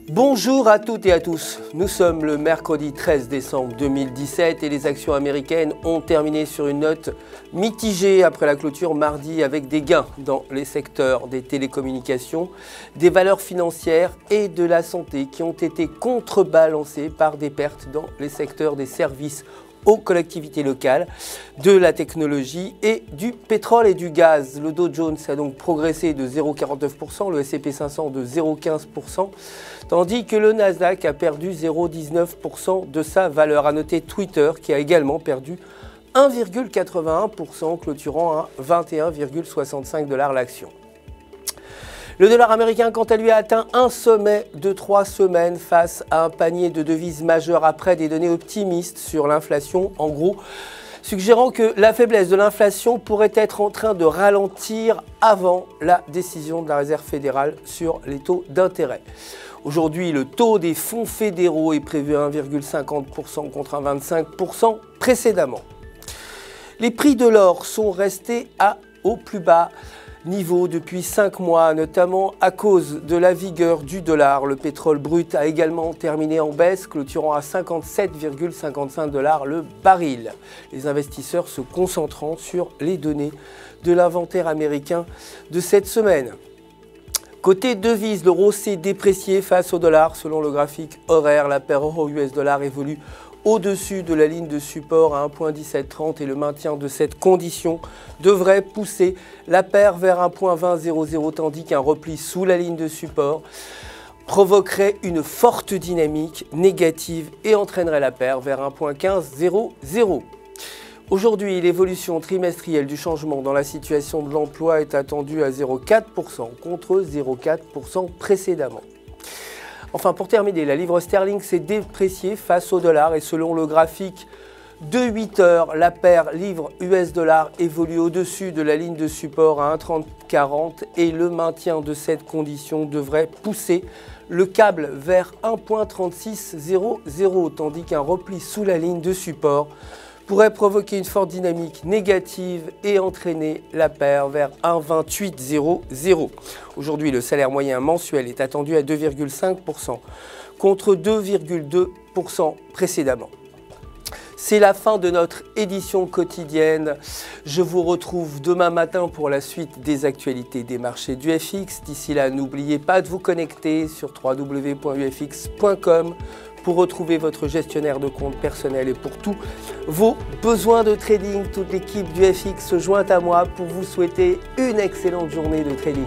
Bonjour à toutes et à tous, nous sommes le mercredi 13 décembre 2017 et les actions américaines ont terminé sur une note mitigée après la clôture mardi avec des gains dans les secteurs des télécommunications, des valeurs financières et de la santé qui ont été contrebalancées par des pertes dans les secteurs des services aux collectivités locales, de la technologie et du pétrole et du gaz. Le Dow Jones a donc progressé de 0,49%, le S&P 500 de 0,15%, tandis que le Nasdaq a perdu 0,19% de sa valeur. À noter Twitter qui a également perdu 1,81%, clôturant à 21,65 $ l'action. Le dollar américain, quant à lui, a atteint un sommet de 3 semaines face à un panier de devises majeures après des données optimistes sur l'inflation, en gros, suggérant que la faiblesse de l'inflation pourrait être en train de ralentir avant la décision de la Réserve fédérale sur les taux d'intérêt. Aujourd'hui, le taux des fonds fédéraux est prévu à 1,50% contre 1,25% précédemment. Les prix de l'or sont restés au plus bas niveau depuis 5 mois, notamment à cause de la vigueur du dollar. Le pétrole brut a également terminé en baisse, clôturant à 57,55 $ le baril. Les investisseurs se concentrant sur les données de l'inventaire américain de cette semaine. Côté devises, l'euro s'est déprécié face au dollar. Selon le graphique horaire, la paire euro-US dollar évolue au-dessus de la ligne de support à 1,1730 et le maintien de cette condition devrait pousser la paire vers 1,2000 tandis qu'un repli sous la ligne de support provoquerait une forte dynamique négative et entraînerait la paire vers 1,1500. Aujourd'hui, l'évolution trimestrielle du changement dans la situation de l'emploi est attendue à 0,4% contre 0,4% précédemment. Enfin, pour terminer, la livre sterling s'est dépréciée face au dollar et selon le graphique de 8 heures, la paire livre US dollar évolue au-dessus de la ligne de support à 1,3040 et le maintien de cette condition devrait pousser le câble vers 1,3600 tandis qu'un repli sous la ligne de support pourrait provoquer une forte dynamique négative et entraîner la paire vers 1,2800. Aujourd'hui, le salaire moyen mensuel est attendu à 2,5% contre 2,2% précédemment. C'est la fin de notre édition quotidienne. Je vous retrouve demain matin pour la suite des actualités des marchés du FX. D'ici là, n'oubliez pas de vous connecter sur www.ufx.com pour retrouver votre gestionnaire de compte personnel et pour tous vos besoins de trading. Toute l'équipe du FX se joint à moi pour vous souhaiter une excellente journée de trading.